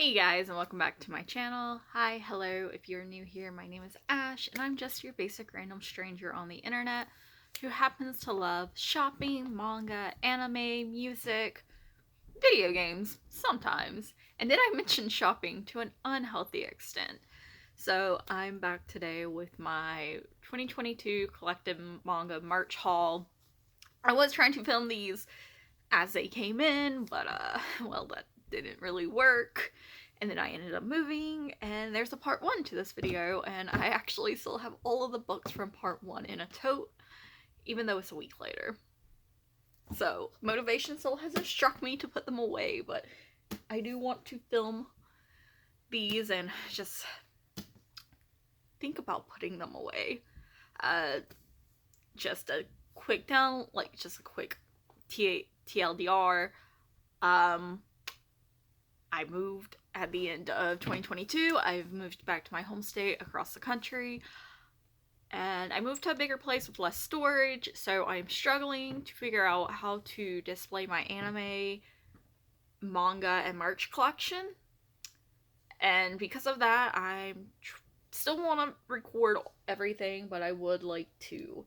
Hey guys, and welcome back to my channel. Hi, hello, if you're new here, my name is Ash, and I'm just your basic random stranger on the internet who happens to love shopping, manga, anime, music, video games, sometimes. And did I mention shopping to an unhealthy extent? So I'm back today with my 2022 collective manga March haul. I was trying to film these as they came in, but well, that didn't really work. And then I ended up moving, and there's a part 1 to this video, and I actually still have all of the books from part 1 in a tote, even though it's a week later. So, motivation still hasn't struck me to put them away, but I do want to film these and just think about putting them away. Just a quick TLDR. I moved at the end of 2022. I've moved back to my home state across the country, and I moved to a bigger place with less storage, so I'm struggling to figure out how to display my anime, manga, and merch collection. And because of that, I still want to record everything, but I would like to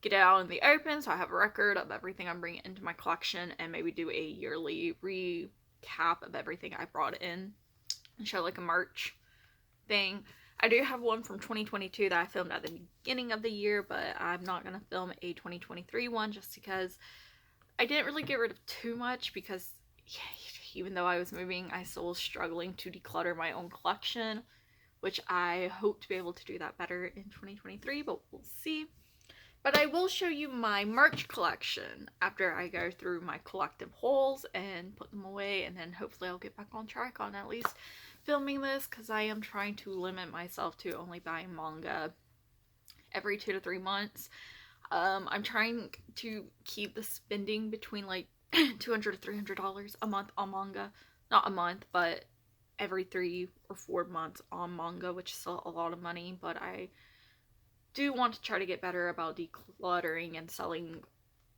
get it out in the open so I have a record of everything I'm bringing into my collection, and maybe do a yearly recap of everything I brought in and show like a merch thing. I do have one from 2022 that I filmed at the beginning of the year, but I'm not going to film a 2023 one just because I didn't really get rid of too much, because even though I was moving, I still was struggling to declutter my own collection, which I hope to be able to do that better in 2023, but we'll see. But I will show you my merch collection after I go through my collective hauls and put them away, and then hopefully I'll get back on track on at least filming this, because I am trying to limit myself to only buying manga every 2 to 3 months. I'm trying to keep the spending between like $200 to $300 a month on manga. Not a month, but every 3 or 4 months on manga, which is still a lot of money, but I do want to try to get better about decluttering and selling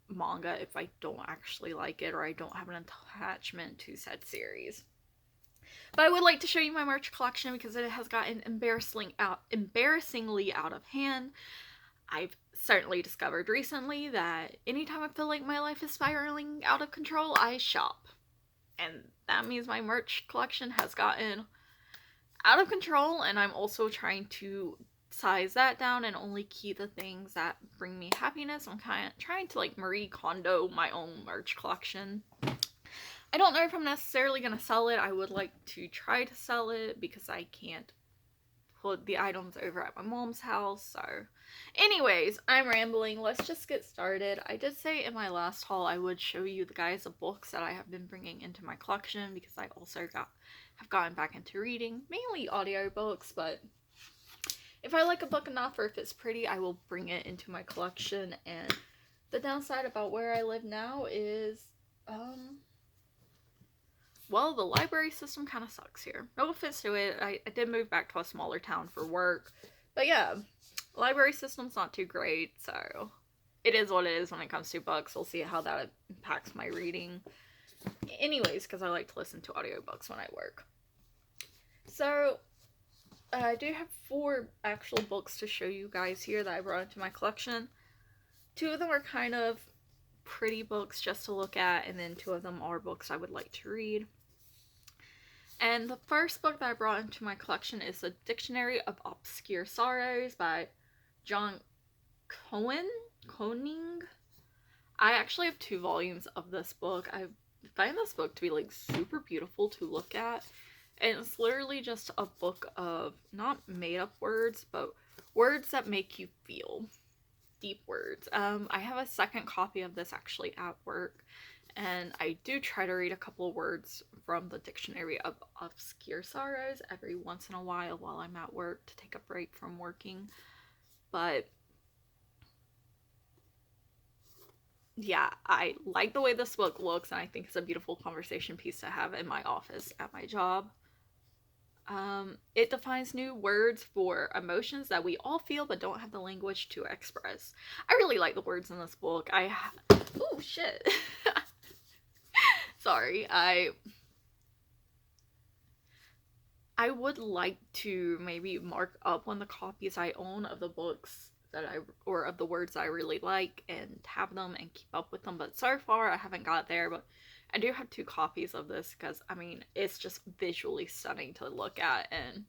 manga if I don't actually like it or I don't have an attachment to said series. But I would like to show you my merch collection because it has gotten embarrassingly out of hand. I've certainly discovered recently that anytime I feel like my life is spiraling out of control, I shop. And that means my merch collection has gotten out of control, and I'm also trying to size that down and only keep the things that bring me happiness. I'm kind of trying to like Marie Kondo my own merch collection. I don't know if I'm necessarily going to sell it. I would like to try to sell it because I can't put the items over at my mom's house. So anyways, I'm rambling. Let's just get started. I did say in my last haul I would show you the guys of books that I have been bringing into my collection, because I also have gotten back into reading, mainly audiobooks, but if I like a book enough or if it's pretty, I will bring it into my collection. And the downside about where I live now is, well, the library system kind of sucks here. No offense to it, I did move back to a smaller town for work, but yeah, library system's not too great, so it is what it is when it comes to books. We'll see how that impacts my reading. Anyways, because I like to listen to audiobooks when I work. So I do have 4 actual books to show you guys here that I brought into my collection. 2 of them are kind of pretty books just to look at, and then 2 of them are books I would like to read. And the first book that I brought into my collection is The Dictionary of Obscure Sorrows by John Koning. I actually have 2 volumes of this book. I find this book to be like super beautiful to look at. And it's literally just a book of not made up words, but words that make you feel. Deep words. I have a second copy of this actually at work, and I do try to read a couple of words from the Dictionary of Obscure Sorrows every once in a while I'm at work to take a break from working. But yeah, I like the way this book looks, and I think it's a beautiful conversation piece to have in my office at my job. It defines new words for emotions that we all feel but don't have the language to express. I really like the words in this book. Oh shit. Sorry, I would like to maybe mark up one of the copies I own of the books or of the words I really like and have them and keep up with them. But so far, I haven't got there. But I do have 2 copies of this because, I mean, it's just visually stunning to look at. And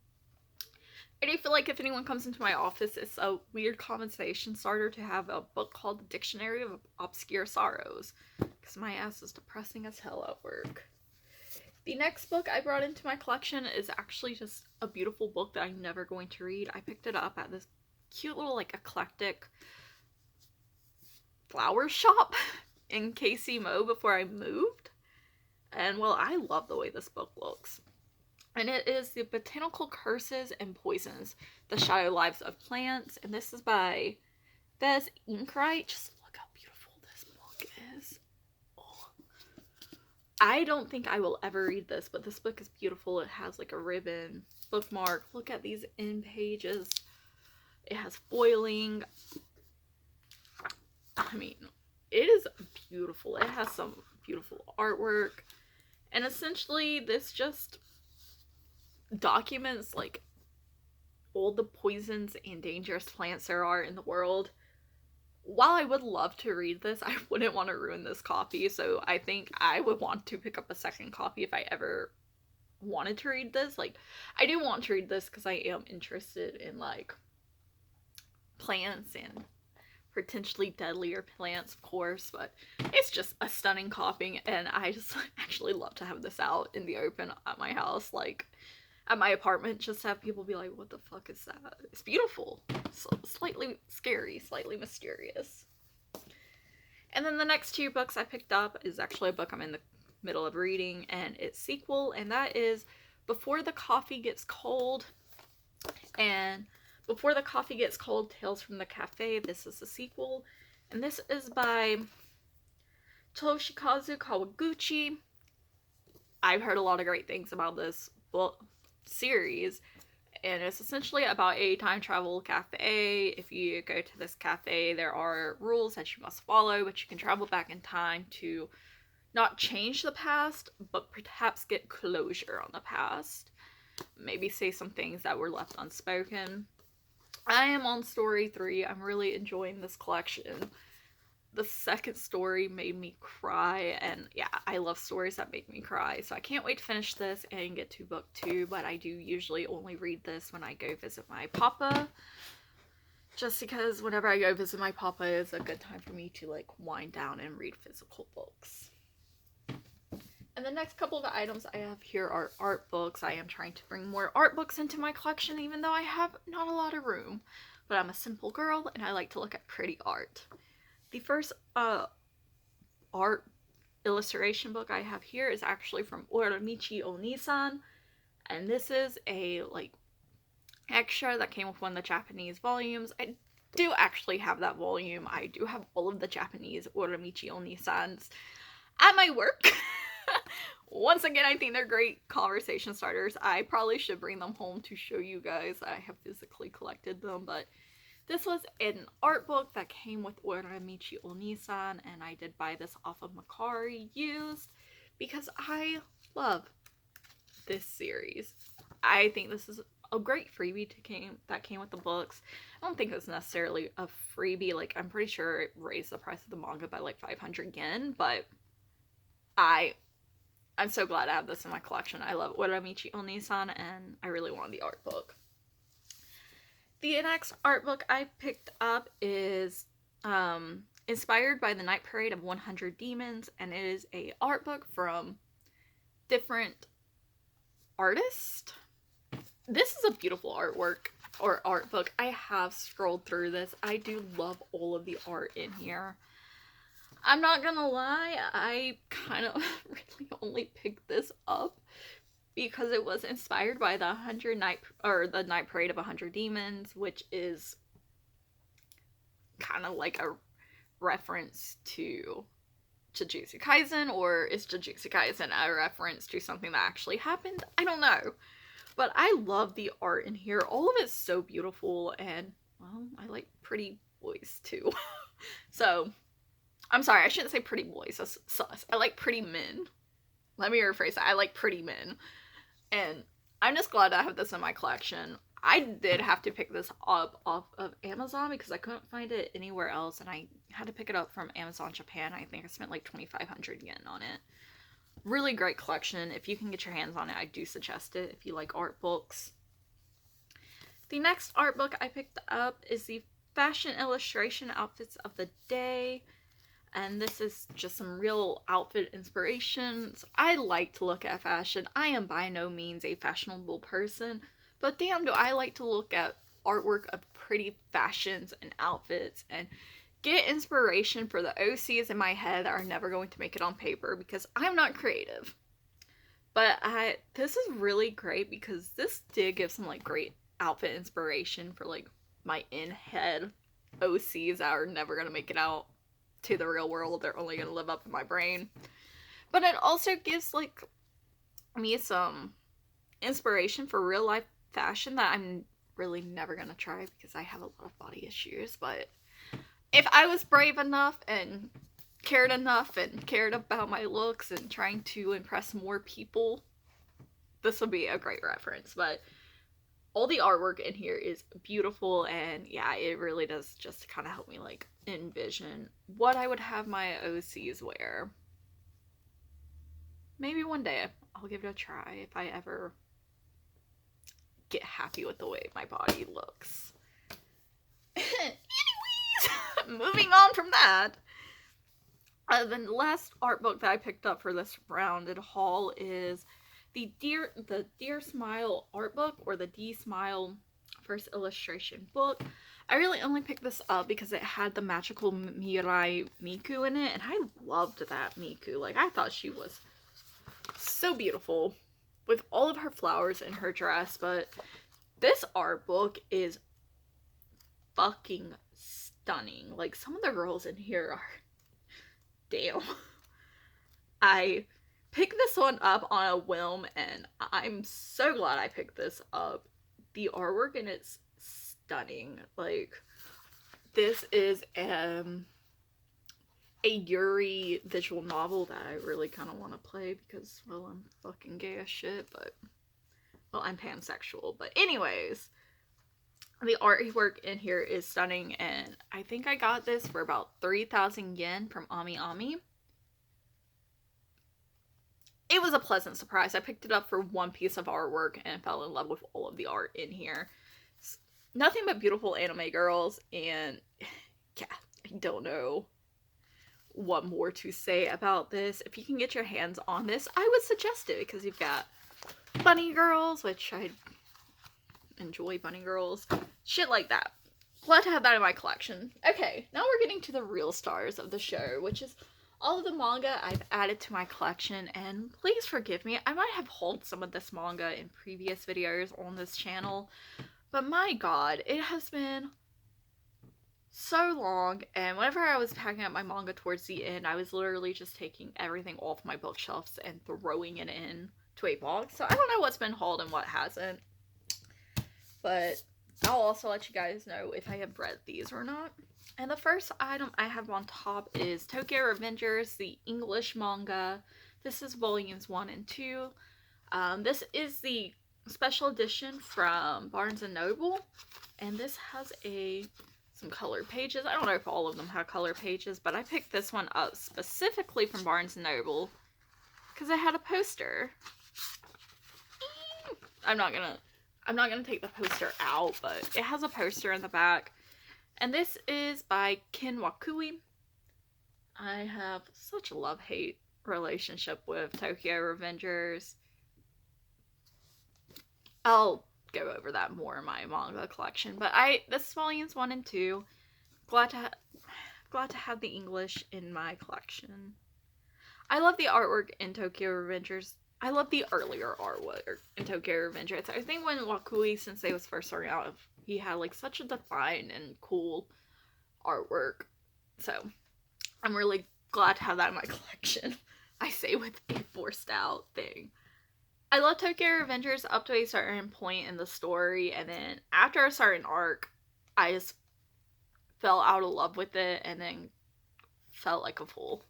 I do feel like if anyone comes into my office, it's a weird conversation starter to have a book called The Dictionary of Obscure Sorrows, because my ass is depressing as hell at work. The next book I brought into my collection is actually just a beautiful book that I'm never going to read. I picked it up at this cute little, like, eclectic flower shop in KC before I moved. And, well, I love the way this book looks. And it is The Botanical Curses and Poisons, The Shadow Lives of Plants. And this is by Fez Inkwright. Just look how beautiful this book is. Oh. I don't think I will ever read this, but this book is beautiful. It has like a ribbon bookmark. Look at these end pages. It has foiling. I mean, it is beautiful. It has some beautiful artwork. And essentially, this just documents like all the poisons and dangerous plants there are in the world. While I would love to read this, I wouldn't want to ruin this copy, so I think I would want to pick up a second copy if I ever wanted to read this. Like, I do want to read this because I am interested in like plants and potentially deadlier plants, of course, but it's just a stunning copy, and I just actually love to have this out in the open at my house, like at my apartment, just have people be like, what the fuck is that? It's beautiful. So slightly scary, slightly mysterious. And then the next 2 books I picked up is actually a book I'm in the middle of reading, and its sequel, and that is Before the Coffee Gets Cold. And Before the Coffee Gets Cold, Tales from the Cafe. This is the sequel, and this is by Toshikazu Kawaguchi. I've heard a lot of great things about this book series, and it's essentially about a time travel cafe. If you go to this cafe, there are rules that you must follow, but you can travel back in time to not change the past, but perhaps get closure on the past. Maybe say some things that were left unspoken. I am on story 3. I'm really enjoying this collection. The second story made me cry, and yeah, I love stories that make me cry, so I can't wait to finish this and get to book 2, but I do usually only read this when I go visit my papa, just because whenever I go visit my papa is a good time for me to like wind down and read physical books. And the next couple of items I have here are art books. I am trying to bring more art books into my collection, even though I have not a lot of room, but I'm a simple girl and I like to look at pretty art. The first art illustration book I have here is actually from Uramichi Onisan, and this is a like extra that came with one of the Japanese volumes. I do actually have that volume. I do have all of the Japanese Uramichi Onisans at my work. Once again, I think they're great conversation starters. I probably should bring them home to show you guys. I have physically collected them, but this was an art book that came with Uramichi Onisan, and I did buy this off of Macari used because I love this series. I think this is a great freebie that came with the books. I don't think it's necessarily a freebie. Like, I'm pretty sure it raised the price of the manga by like 500 yen, but I'm so glad I have this in my collection. I love Uramichi Onisan, and I really want the art book. The next art book I picked up is inspired by the Night Parade of 100 Demons, and it is a art book from different artists. This is a beautiful artwork or art book. I have scrolled through this. I do love all of the art in here. I'm not gonna lie, I kind of really only picked this up because it was inspired by the the Night Parade of 100 Demons, which is kind of like a reference to Jujutsu Kaisen, or is Jujutsu Kaisen a reference to something that actually happened? I don't know. But I love the art in here. All of it's so beautiful, and, well, I like pretty boys too. So, I'm sorry, I shouldn't say pretty boys. That's sus. I like pretty men. Let me rephrase that. I like pretty men. And I'm just glad I have this in my collection. I did have to pick this up off of Amazon because I couldn't find it anywhere else, and I had to pick it up from Amazon Japan. I think I spent like 2,500 yen on it. Really great collection. If you can get your hands on it, I do suggest it if you like art books. The next art book I picked up is the Fashion Illustration Outfits of the Day. And this is just some real outfit inspirations. I like to look at fashion. I am by no means a fashionable person, but damn do I like to look at artwork of pretty fashions and outfits and get inspiration for the OCs in my head that are never going to make it on paper because I'm not creative. But this is really great because this did give some like great outfit inspiration for like my in-head OCs that are never gonna make it out to the real world. They're only gonna live up in my brain. But it also gives like me some inspiration for real life fashion that I'm really never gonna try because I have a lot of body issues. But if I was brave enough and cared about my looks and trying to impress more people, this would be a great reference. But all the artwork in here is beautiful, and yeah, it really does just kind of help me like envision what I would have my OCs wear. Maybe one day I'll give it a try if I ever get happy with the way my body looks. Anyways, moving on from that, the last art book that I picked up for this rounded haul is the Dear Smile art book, or the D Smile first illustration book. I really only picked this up because it had the magical Mirai Miku in it, and I loved that Miku. Like, I thought she was so beautiful with all of her flowers in her dress. But this art book is fucking stunning. Like, some of the girls in here are damn. I picked this one up on a whim, and I'm so glad I picked this up. The artwork in it's stunning. Like, this is a Yuri visual novel that I really kind of want to play because, well, I'm fucking gay as shit, but, well, I'm pansexual. But anyways, the artwork in here is stunning, and I think I got this for about 3,000 yen from Ami Ami. It was a pleasant surprise. I picked it up for one piece of artwork and fell in love with all of the art in here. Nothing but beautiful anime girls, and yeah, I don't know what more to say about this. If you can get your hands on this, I would suggest it because you've got bunny girls, which I enjoy bunny girls, shit like that. Glad to have that in my collection. Okay, now we're getting to the real stars of the show, which is all of the manga I've added to my collection. And please forgive me, I might have hauled some of this manga in previous videos on this channel, but my god, it has been so long, and whenever I was packing up my manga towards the end, I was literally just taking everything off my bookshelves and throwing it in to a box. So I don't know what's been hauled and what hasn't, but I'll also let you guys know if I have read these or not. And the first item I have on top is Tokyo Revengers, the English manga. This is volumes 1 and 2. This is the special edition from Barnes & Noble, and this has some colored pages. I don't know if all of them have color pages, but I picked this one up specifically from Barnes & Noble because it had a poster. I'm not gonna take the poster out, but it has a poster in the back. And this is by Ken Wakui. I have such a love-hate relationship with Tokyo Revengers. I'll go over that more in my manga collection, but this is volumes 1 and 2. Glad to have the English in my collection. I love the artwork in Tokyo Revengers. I love the earlier artwork in Tokyo Revengers. I think when Wakui, since they was first starting out, he had like such a defined and cool artwork. So I'm really glad to have that in my collection. I say with a forced out thing. I love Tokyo Revengers up to a certain point in the story, and then after a certain arc, I just fell out of love with it and then felt like a fool.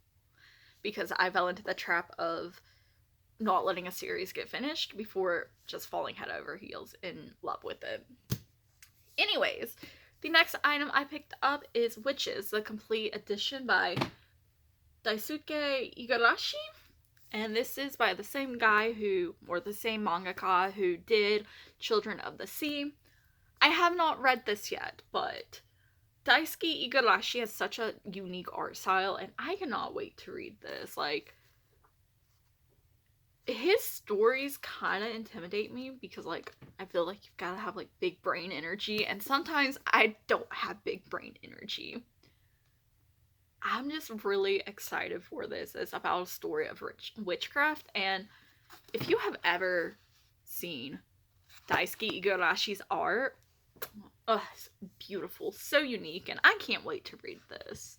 Because I fell into the trap of not letting a series get finished before just falling head over heels in love with it. Anyways, the next item I picked up is Witches, the complete edition by Daisuke Igarashi. And this is by the same guy or the same mangaka who did Children of the Sea. I have not read this yet, but Daisuke Igarashi has such a unique art style, and I cannot wait to read this. Like, his stories kind of intimidate me because, like, I feel like you've got to have, like, big brain energy, and sometimes I don't have big brain energy. I'm just really excited for this. It's about a story of witchcraft, and if you have ever seen Daisuke Igarashi's art, it's beautiful, so unique, and I can't wait to read this.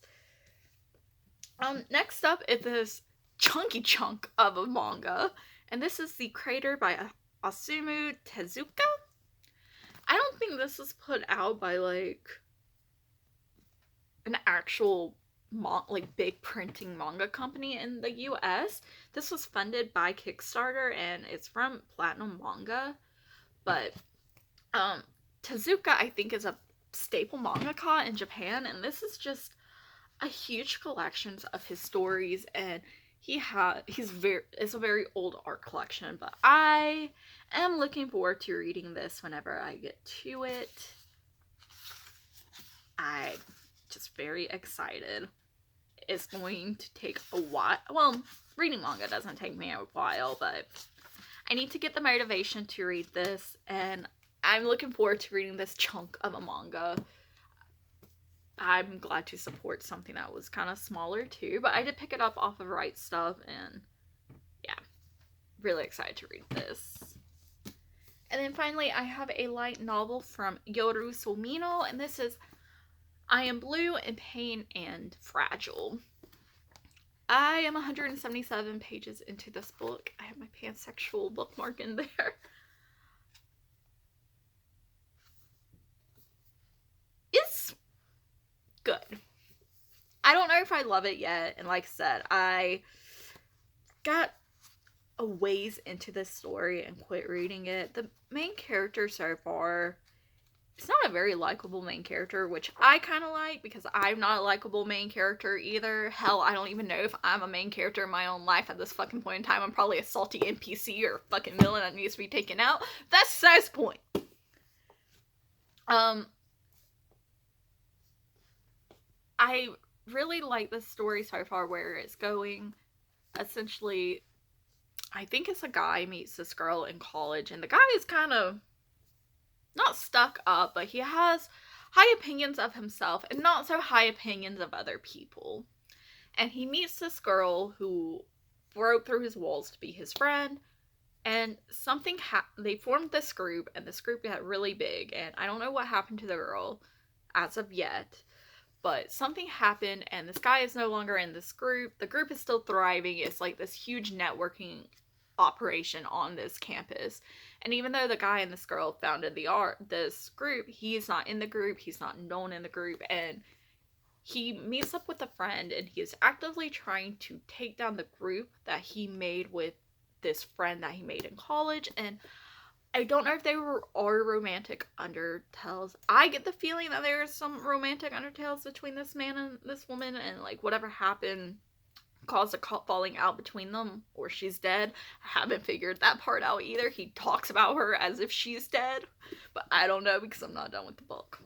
Next up is this chunky chunk of a manga, and this is The Crater by Asumu Tezuka. I don't think this was put out by, like, an actual big printing manga company in the US. This was funded by Kickstarter, and it's from Platinum Manga. But Tezuka, I think, is a staple mangaka in Japan, and this is just a huge collection of his stories, and it's a very old art collection, but I am looking forward to reading this whenever I get to it. I'm just very excited. It's going to take a while. Well, reading manga doesn't take me a while, but I need to get the motivation to read this, and I'm looking forward to reading this chunk of a manga. I'm glad to support something that was kind of smaller too, but I did pick it up off of Right Stuff, and yeah, really excited to read this. And then finally, I have a light novel from Yoru Somino, and this is I Am Blue, in Pain, and Fragile. I am 177 pages into this book. I have my pansexual bookmark in there. It's good. I don't know if I love it yet, and like I said, I got a ways into this story and quit reading it. The main character so far, it's not a very likable main character, which I kind of like because I'm not a likable main character either. Hell, I don't even know if I'm a main character in my own life at this fucking point in time. I'm probably a salty NPC or a fucking villain that needs to be taken out. That's besides the point. I really like this story so far, where it's going. Essentially, I think it's a guy meets this girl in college, and the guy is kind of not stuck up, but he has high opinions of himself and not so high opinions of other people. And he meets this girl who broke through his walls to be his friend, and they formed this group, and this group got really big, and I don't know what happened to the girl as of yet, but something happened, and this guy is no longer in this group. The group is still thriving. It's like this huge networking operation on this campus. And even though the guy and this girl founded this group, he's not in the group, he's not known in the group, and he meets up with a friend, and he is actively trying to take down the group that he made with this friend that he made in college. And I don't know if are romantic undertones. I get the feeling that there's some romantic undertones between this man and this woman, and like whatever happened caused a falling out between them, or she's dead. I haven't figured that part out either. He talks about her as if she's dead, but I don't know because I'm not done with the book.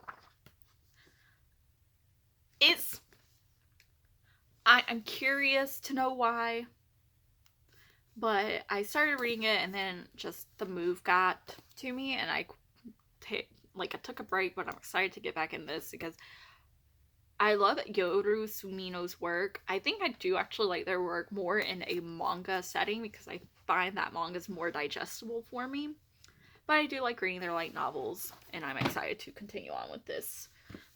I'm curious to know why, but I started reading it, and then just the move got to me, and I took a break, but I'm excited to get back in this because I love Yoru Sumino's work. I think I do actually like their work more in a manga setting because I find that manga is more digestible for me. But I do like reading their light novels, and I'm excited to continue on with this.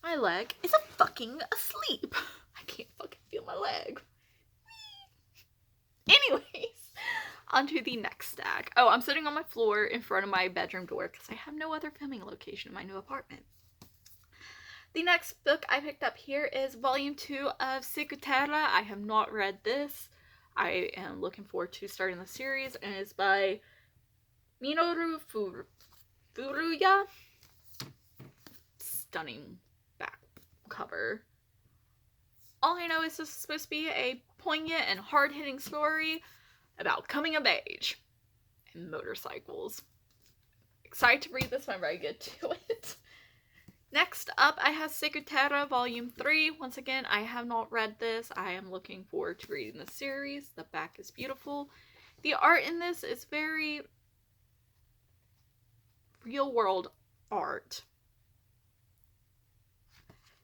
My leg is fucking asleep. I can't fucking feel my leg. Anyways, on to the next stack. Oh, I'm sitting on my floor in front of my bedroom door because I have no other filming location in my new apartment. The next book I picked up here is Volume 2 of Secretera. I have not read this. I am looking forward to starting the series, and it's by Minoru Furuya. Stunning back cover. All I know is this is supposed to be a poignant and hard-hitting story about coming of age and motorcycles. Excited to read this whenever I get to it. Next up, I have Secretera Volume 3. Once again, I have not read this. I am looking forward to reading the series. The back is beautiful. The art in this is very real-world art.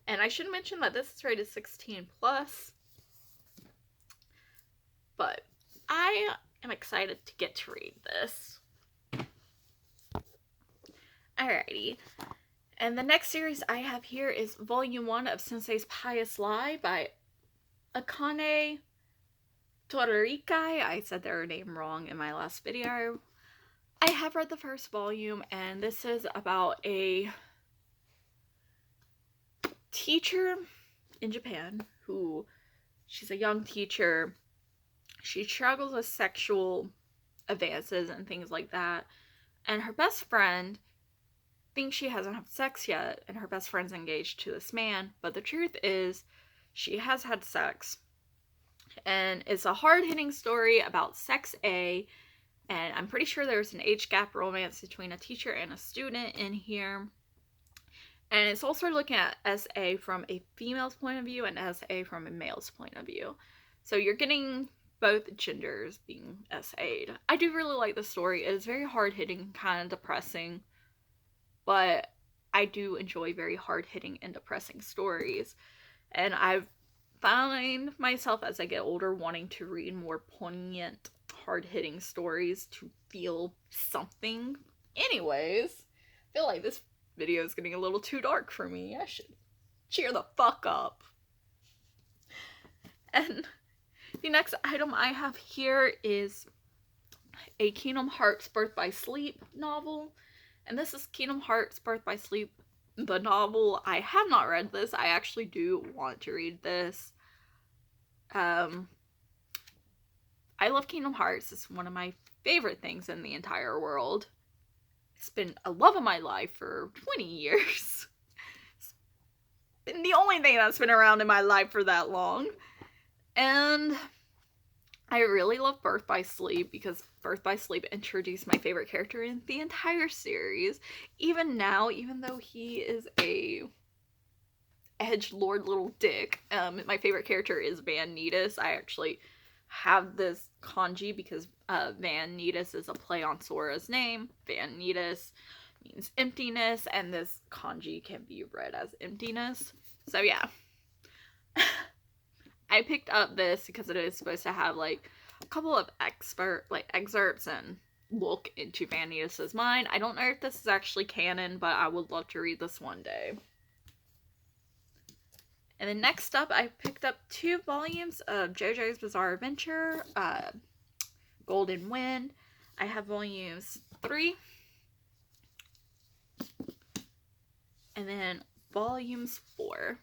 And I should mention that this is rated 16+. But I am excited to get to read this. Alrighty. And the next series I have here is Volume 1 of Sensei's Pious Lie by Akane Torarikai. I said their name wrong in my last video. I have read the first volume, and this is about a teacher in Japan who, she's a young teacher. She struggles with sexual advances and things like that. And her best friend thinks she hasn't had sex yet, and her best friend's engaged to this man, but the truth is she has had sex. And it's a hard-hitting story about sex A, and I'm pretty sure there's an age gap romance between a teacher and a student in here. And it's also looking at SA from a female's point of view and SA from a male's point of view. So you're getting both genders being SA'd. I do really like the story. It is very hard-hitting, kind of depressing. But I do enjoy very hard-hitting and depressing stories. And I've found myself as I get older wanting to read more poignant, hard-hitting stories to feel something. Anyways, I feel like this video is getting a little too dark for me. I should cheer the fuck up. And the next item I have here is a Kingdom Hearts Birth by Sleep novel. And this is Kingdom Hearts Birth by Sleep, the novel. I have not read this. I actually do want to read this. I love Kingdom Hearts. It's one of my favorite things in the entire world. It's been a love of my life for 20 years. It's been the only thing that's been around in my life for that long. And I really love Birth by Sleep because Birth by Sleep introduced my favorite character in the entire series. Even now, even though he is a edgelord little dick, my favorite character is Van Nidus. I actually have this kanji because Van Nidus is a play on Sora's name. Van Nidus means emptiness, and this kanji can be read as emptiness. So yeah. I picked up this because it is supposed to have like a couple of excerpts and look into Van Nidus's mind. I don't know if this is actually canon, but I would love to read this one day. And then next up, I picked up 2 volumes of JoJo's Bizarre Adventure, Golden Wind. I have volumes 3. And then volumes 4.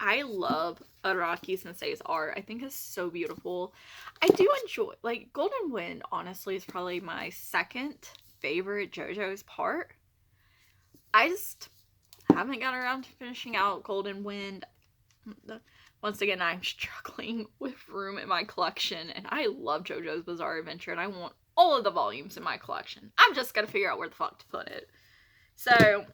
I love Araki Sensei's art. I think it's so beautiful. I do enjoy, like, Golden Wind, honestly, is probably my second favorite JoJo's part. I just haven't got around to finishing out Golden Wind. Once again, I'm struggling with room in my collection, and I love JoJo's Bizarre Adventure, and I want all of the volumes in my collection. I'm just gonna figure out where the fuck to put it. So,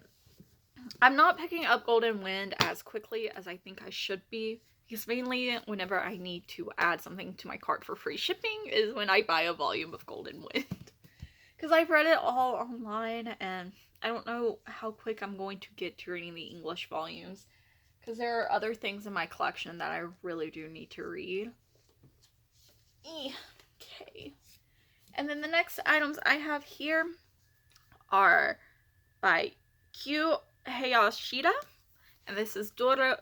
I'm not picking up Golden Wind as quickly as I think I should be, because mainly whenever I need to add something to my cart for free shipping is when I buy a volume of Golden Wind. Because I've read it all online, and I don't know how quick I'm going to get to reading the English volumes, because there are other things in my collection that I really do need to read. Okay. And then the next items I have here are by Kyu Hayashida, and this is Dorohedoro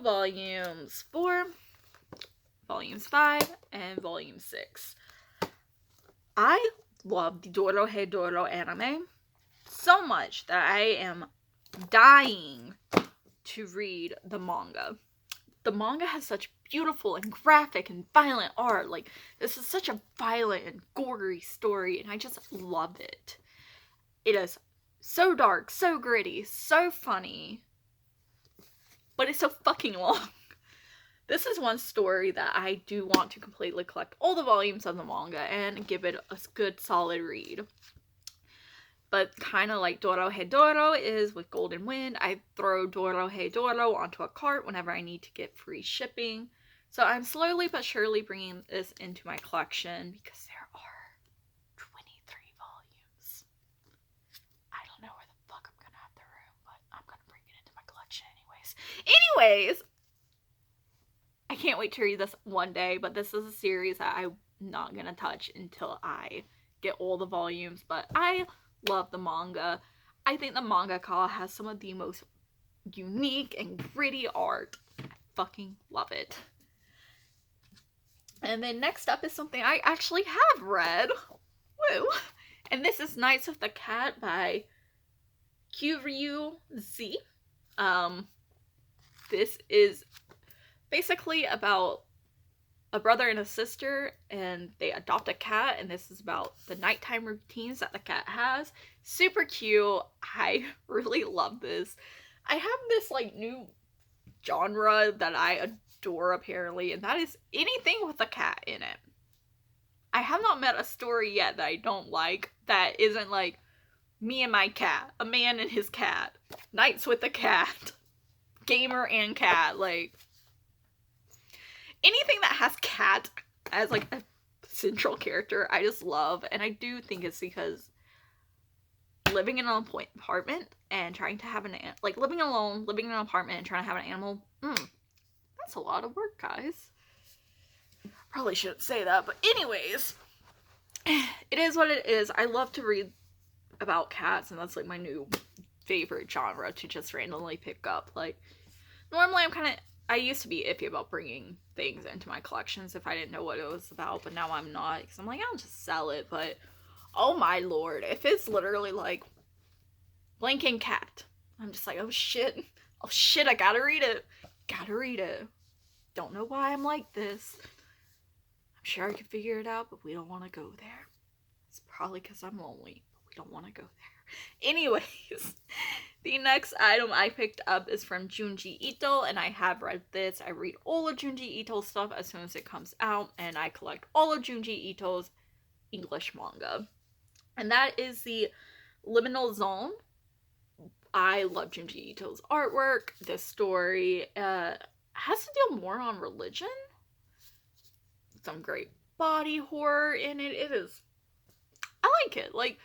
Volumes 4, Volumes 5, and Volume 6. I love the Dorohedoro anime so much that I am dying to read the manga. The manga has such beautiful and graphic and violent art. Like, this is such a violent and gory story, and I just love it. It is so dark, so gritty, so funny, but it's so fucking long. This is one story that I do want to completely collect all the volumes of the manga and give it a good solid read. But kind of like Dorohedoro is with Golden Wind, I throw Dorohedoro onto a cart whenever I need to get free shipping. So I'm slowly but surely bringing this into my collection because there are 23 volumes. I don't know where the fuck I'm gonna have the room, but I'm gonna bring it into my collection anyways. I can't wait to read this one day, but this is a series that I'm not gonna touch until I get all the volumes. But I love the manga. I think the mangaka has some of the most unique and gritty art. I fucking love it. And then next up is something I actually have read. Woo! And this is Knights of the Cat by Kuryu Z. This is basically about a brother and a sister, and they adopt a cat, and this is about the nighttime routines that the cat has. Super cute. I really love this. I have this like new genre that I adore apparently, and that is anything with a cat in it. I have not met a story yet that I don't like that isn't like me and my cat, a man and his cat, nights with a cat, gamer and cat, like anything that has cat as like a central character, I just love. And I do think it's because living in an apartment and trying to have like living alone, living in an apartment and trying to have an animal, that's a lot of work, guys. Probably shouldn't say that, but anyways, it is what it is. I love to read about cats, and that's like my new favorite genre to just randomly pick up. Like, normally I used to be iffy about bringing things into my collections if I didn't know what it was about, but now I'm not, because I'm like, I'll just sell it. But oh my lord, if it's literally like Blinking Cat, I'm just like, oh shit, I gotta read it. Don't know why I'm like this. I'm sure I could figure it out, but we don't want to go there. It's probably because I'm lonely, but we don't want to go there. Anyways, the next item I picked up is from Junji Ito, and I have read this. I read all of Junji Ito's stuff as soon as it comes out, and I collect all of Junji Ito's English manga. And that is the Liminal Zone. I love Junji Ito's artwork. This story has to deal more on religion. Some great body horror in it. I like it. Like,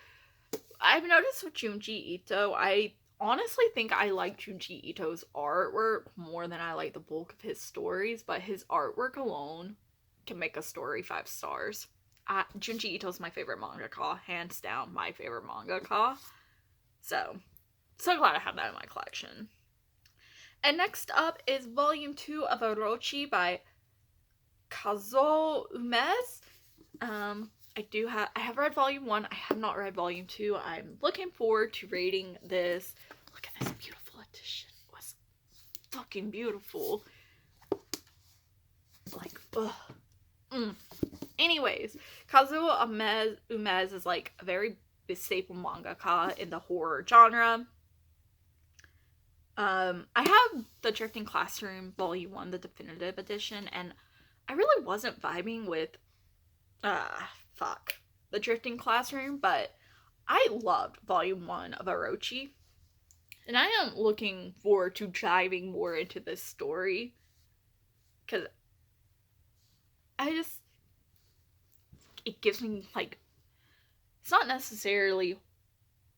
I've noticed with Junji Ito, I honestly think I like Junji Ito's artwork more than I like the bulk of his stories, but his artwork alone can make a story 5 stars. Junji Ito's my favorite mangaka, hands down my favorite mangaka. So glad I have that in my collection. And next up is Volume 2 of Orochi by Kazuo Umez. I have read Volume 1. I have not read Volume 2. I'm looking forward to reading this. Look at this beautiful edition. It was fucking beautiful. Like, ugh. Anyways, Kazuo Umez is like a very staple mangaka in the horror genre. I have the Drifting Classroom Volume 1, the definitive edition, and I really wasn't vibing with the Drifting Classroom, but I loved Volume 1 of Orochi, and I am looking forward to diving more into this story, because it gives me, like, it's not necessarily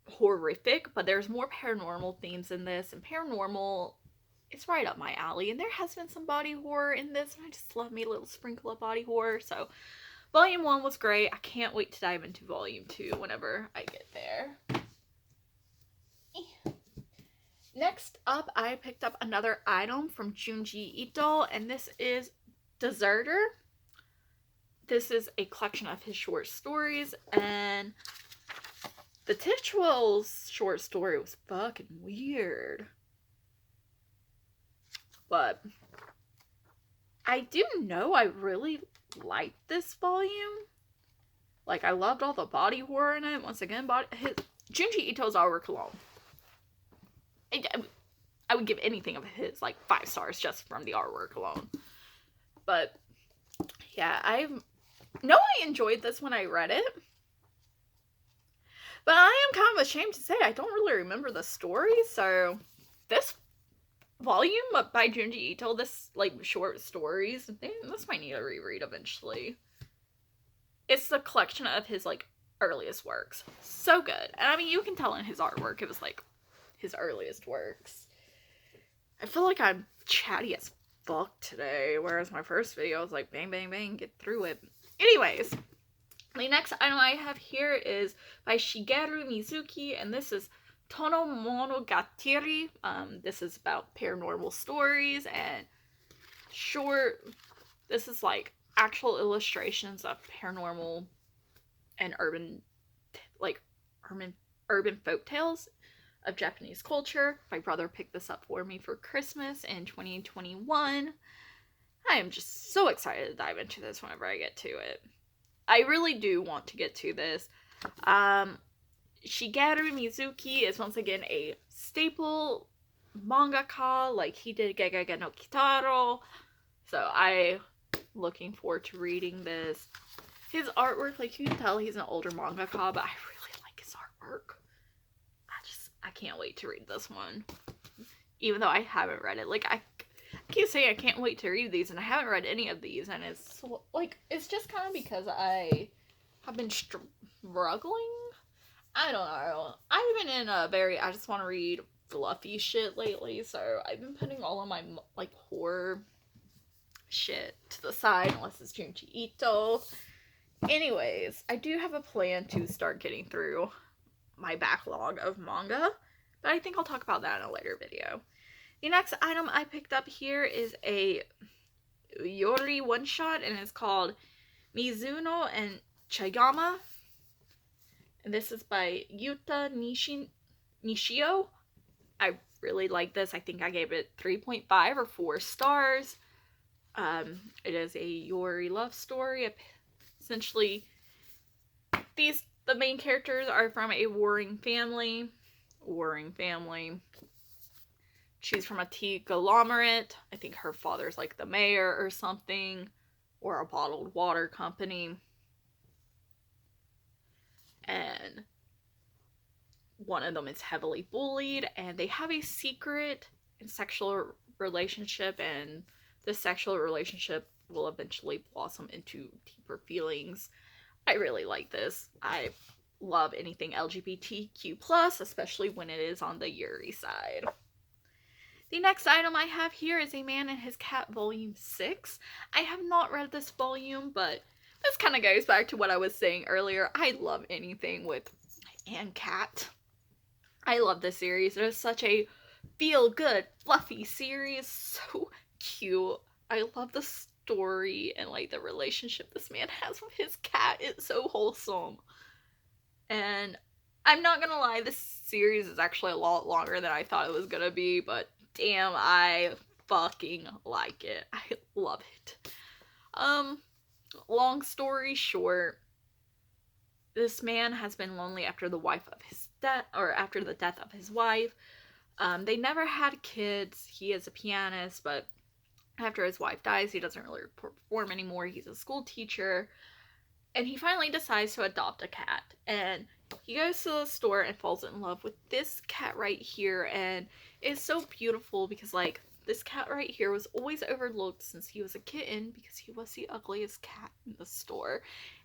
horrific, but there's more paranormal themes in this, and paranormal, it's right up my alley, and there has been some body horror in this, and I just love me a little sprinkle of body horror. So Volume 1 was great. I can't wait to dive into Volume 2 whenever I get there. Next up, I picked up another item from Junji Ito, and this is Deserter. This is a collection of his short stories, and the titular short story was fucking weird. But I do know I really liked this volume. Like, I loved all the body horror in it. Once again, Junji Ito's artwork alone. I would give anything of his, like, 5 stars just from the artwork alone. But, yeah, I enjoyed this when I read it. But I am kind of ashamed to say I don't really remember the story, so this volume by Junji Ito, this, like, short stories, this might need a reread eventually. It's the collection of his, like, earliest works. So good. And I mean, you can tell in his artwork, it was, like, his earliest works. I feel like I'm chatty as fuck today, whereas my first video was like, bang, bang, bang, get through it. Anyways, the next item I have here is by Shigeru Mizuki, and this is Tono Monogatari. This is about paranormal stories and short. This is like actual illustrations of paranormal and urban folktales of Japanese culture. My brother picked this up for me for Christmas in 2021. I am just so excited to dive into this whenever I get to it. I really do want to get to this. Shigeru Mizuki is once again a staple mangaka, like he did Gegege no Kitaro. So I'm looking forward to reading this. His artwork, like you can tell he's an older mangaka, but I really like his artwork. I can't wait to read this one. Even though I haven't read it. Like, I keep saying I can't wait to read these, and I haven't read any of these, and it's, like, it's just kind of because I have been struggling. I don't know. I've been in a I just want to read fluffy shit lately, so I've been putting all of my, like, horror shit to the side, unless it's Junji Ito. Anyways, I do have a plan to start getting through my backlog of manga, but I think I'll talk about that in a later video. The next item I picked up here is a Yori one-shot, and it's called Mizuno and Chayama. And this is by Yuta Nishio. I really like this. I think I gave it 3.5 or 4 stars. It is a Yori love story. Essentially, the main characters are from a warring family. She's from a tea conglomerate. I think her father's like the mayor or something, or a bottled water company. And one of them is heavily bullied, and they have a secret and sexual relationship, and this sexual relationship will eventually blossom into deeper feelings. I really like this. I love anything LGBTQ+, especially when it is on the Yuri side. The next item I have here is A Man and His Cat Volume 6. I have not read this volume, but this kind of goes back to what I was saying earlier. I love anything with and cat. I love this series. It is such a feel-good, fluffy series. So cute. I love the story and like the relationship this man has with his cat. It's so wholesome. And I'm not gonna lie, this series is actually a lot longer than I thought it was gonna be, but damn, I fucking like it. I love it. Long story short, this man has been lonely after the death of his wife. They never had kids. He is a pianist, but after his wife dies, he doesn't really perform anymore. He's a school teacher, and he finally decides to adopt a cat. And he goes to the store and falls in love with this cat right here, and it's so beautiful because, like, this cat right here was always overlooked since he was a kitten because he was the ugliest cat in the store.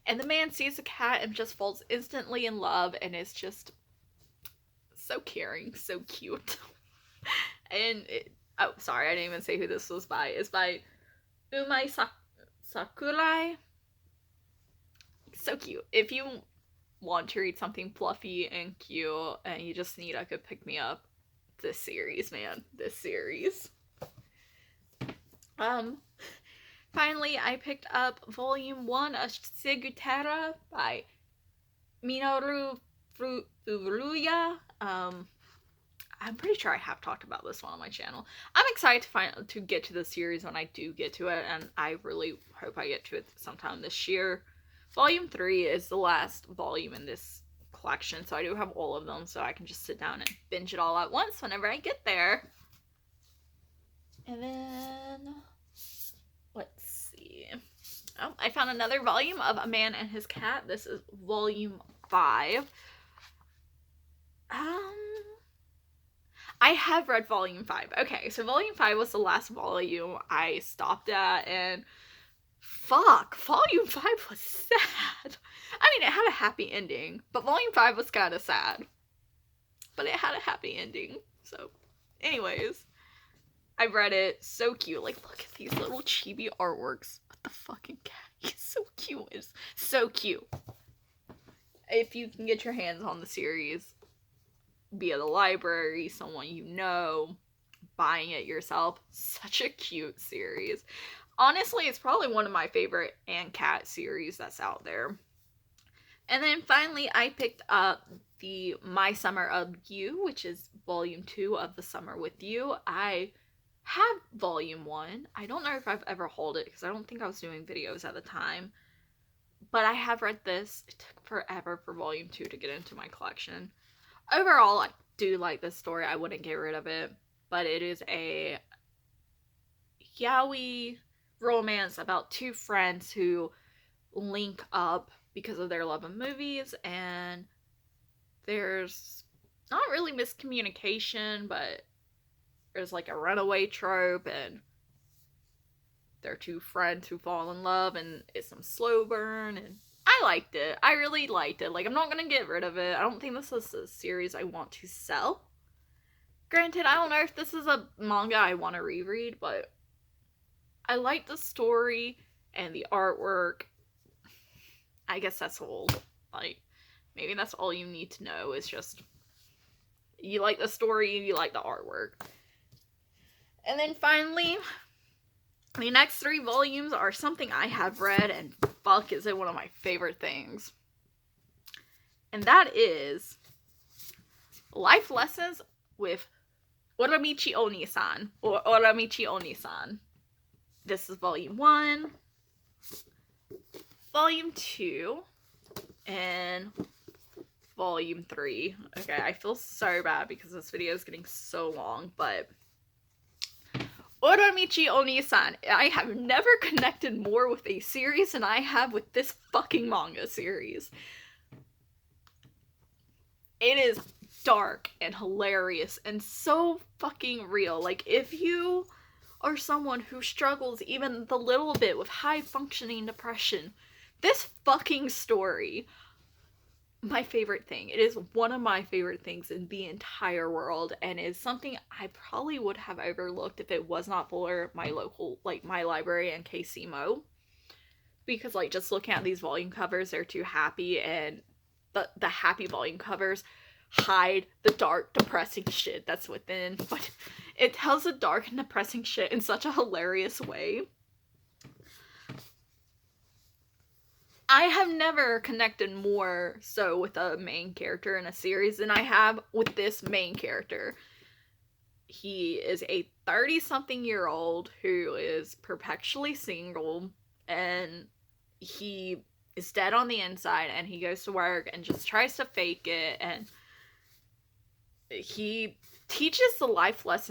And the man sees the cat and just falls instantly in love, and it's just so caring, so cute. And oh, sorry, I didn't even say who this was by. It's by Umai Sakurai. So cute. If you want to read something fluffy and cute and you just need a good pick-me-up, this series, man. This series. Finally, I picked up Volume 1 of Segutera by Minoru Furuya. I'm pretty sure I have talked about this one on my channel. I'm excited to get to the series when I do get to it, and I really hope I get to it sometime this year. Volume 3 is the last volume in this collection, so I do have all of them, so I can just sit down and binge it all at once whenever I get there. And then, let's see. Oh, I found another volume of A Man and His Cat. This is volume 5. I have read volume 5. Okay, so volume 5 was the last volume I stopped at, and fuck, volume 5 was sad. I mean, it had a happy ending, but volume 5 was kind of sad. But it had a happy ending, so anyways. I read it. So cute. Like, look at these little chibi artworks. What the fucking cat? He's so cute. It's so cute. If you can get your hands on the series via the library, someone you know, buying it yourself, such a cute series. Honestly, it's probably one of my favorite and cat series that's out there. And then finally, I picked up the My Summer of You, which is volume 2 of The Summer with You. I have volume 1. I don't know if I've ever hauled it because I don't think I was doing videos at the time. But I have read this. It took forever for volume 2 to get into my collection. Overall, I do like this story. I wouldn't get rid of it. But it is a yaoi romance about two friends who link up because of their love of movies, and there's not really miscommunication, but there's like a runaway trope, and they're two friends who fall in love, and it's some slow burn, and I liked it. I really liked it. Like, I'm not gonna get rid of it. I don't think this is a series I want to sell. Granted, I don't know if this is a manga I want to reread, but I like the story and the artwork. I guess that's all. Like, maybe that's all you need to know, is just you like the story and you like the artwork. And then finally, the next 3 volumes are something I have read, and fuck, is it one of my favorite things. And that is Life Lessons with Oramichi Oni-san, or Oramichi Oni-san. This is volume 1, volume 2, and volume 3. Okay, I feel so bad because this video is getting so long, but Oramichi Oni-san, I have never connected more with a series than I have with this fucking manga series. It is dark and hilarious and so fucking real. Like, if you are someone who struggles even the little bit with high functioning depression, this fucking story, my favorite thing. It is one of my favorite things in the entire world, and is something I probably would have overlooked if it was not for my local, like, my library and KCMO. Because, like, just looking at these volume covers, they're too happy, and the happy volume covers hide the dark, depressing shit that's within, but it tells the dark and depressing shit in such a hilarious way. I have never connected more so with a main character in a series than I have with this main character. He is a 30-something-year-old who is perpetually single, and he is dead on the inside, and he goes to work and just tries to fake it, and he teaches the life lesson